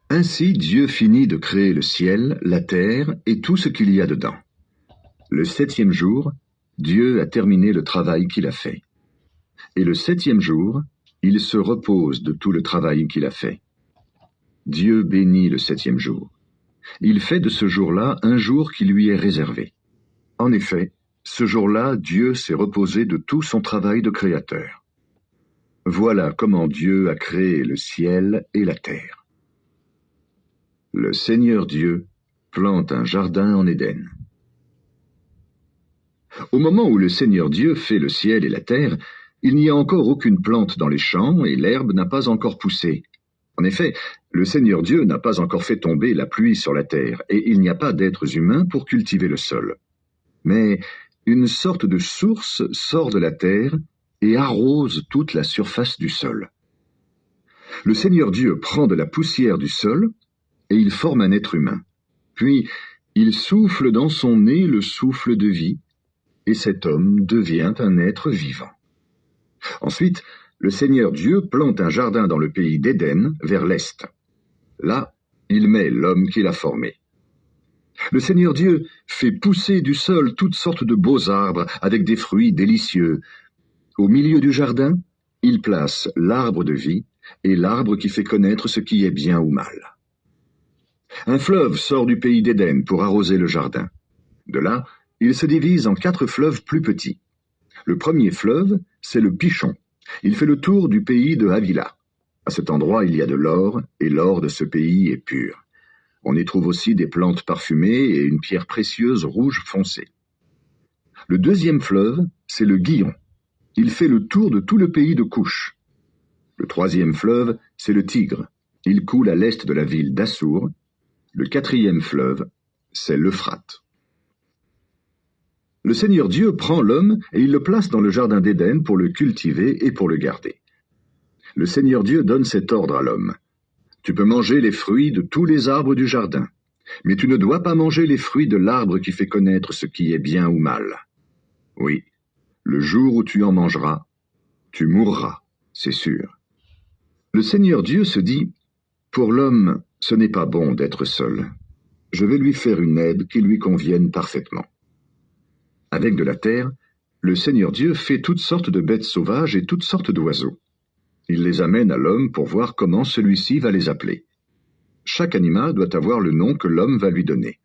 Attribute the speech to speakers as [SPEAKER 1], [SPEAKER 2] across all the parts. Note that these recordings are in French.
[SPEAKER 1] Ainsi Dieu finit de créer le ciel, la terre et tout ce qu'il y a dedans. Le 7e jour, Dieu a terminé le travail qu'il a fait. Et le 7e jour, il se repose de tout le travail qu'il a fait. Dieu bénit le 7e jour. Il fait de ce jour-là un jour qui lui est réservé. En effet, ce jour-là, Dieu s'est reposé de tout son travail de créateur. Voilà comment Dieu a créé le ciel et la terre. Le Seigneur Dieu plante un jardin en Éden. Au moment où le Seigneur Dieu fait le ciel et la terre, il n'y a encore aucune plante dans les champs et l'herbe n'a pas encore poussé. En effet, le Seigneur Dieu n'a pas encore fait tomber la pluie sur la terre et il n'y a pas d'êtres humains pour cultiver le sol. Mais une sorte de source sort de la terre et arrose toute la surface du sol. Le Seigneur Dieu prend de la poussière du sol et il forme un être humain. Puis, il souffle dans son nez le souffle de vie, et cet homme devient un être vivant. Ensuite, le Seigneur Dieu plante un jardin dans le pays d'Éden, vers l'est. Là, il met l'homme qu'il a formé. Le Seigneur Dieu fait pousser du sol toutes sortes de beaux arbres avec des fruits délicieux. Au milieu du jardin, il place l'arbre de vie et l'arbre qui fait connaître ce qui est bien ou mal. Un fleuve sort du pays d'Éden pour arroser le jardin. De là, il se divise en 4 fleuves plus petits. Le premier fleuve, c'est le Pichon. Il fait le tour du pays de Havila. À cet endroit, il y a de l'or, et l'or de ce pays est pur. On y trouve aussi des plantes parfumées et une pierre précieuse rouge foncé. Le deuxième fleuve, c'est le Guillon. Il fait le tour de tout le pays de Couche. Le troisième fleuve, c'est le Tigre. Il coule à l'est de la ville d'Assour. Le 4e fleuve, c'est l'Euphrate. Le Seigneur Dieu prend l'homme et il le place dans le jardin d'Éden pour le cultiver et pour le garder. Le Seigneur Dieu donne cet ordre à l'homme. Tu peux manger les fruits de tous les arbres du jardin, mais tu ne dois pas manger les fruits de l'arbre qui fait connaître ce qui est bien ou mal. Oui, le jour où tu en mangeras, tu mourras, c'est sûr. Le Seigneur Dieu se dit, pour l'homme, ce n'est pas bon d'être seul. Je vais lui faire une aide qui lui convienne parfaitement. Avec de la terre, le Seigneur Dieu fait toutes sortes de bêtes sauvages et toutes sortes d'oiseaux. Il les amène à l'homme pour voir comment celui-ci va les appeler. Chaque animal doit avoir le nom que l'homme va lui donner.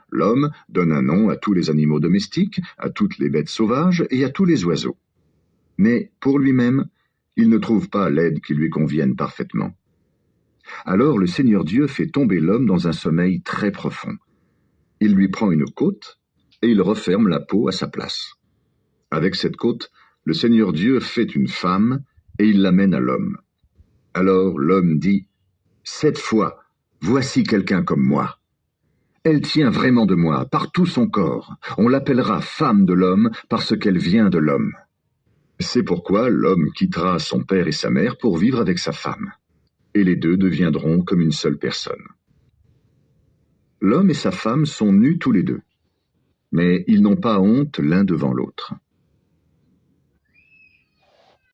[SPEAKER 1] L'homme donne un nom à tous les animaux domestiques, à toutes les bêtes sauvages et à tous les oiseaux. Mais pour lui-même, il ne trouve pas l'aide qui lui convienne parfaitement. Alors le Seigneur Dieu fait tomber l'homme dans un sommeil très profond. Il lui prend une côte et il referme la peau à sa place. Avec cette côte, le Seigneur Dieu fait une femme et il l'amène à l'homme. Alors l'homme dit, « Cette fois, voici quelqu'un comme moi. Elle tient vraiment de moi, par tout son corps. On l'appellera femme de l'homme parce qu'elle vient de l'homme. » C'est pourquoi l'homme quittera son père et sa mère pour vivre avec sa femme. Et les deux deviendront comme une seule personne. L'homme et sa femme sont nus tous les deux, mais ils n'ont pas honte l'un devant l'autre.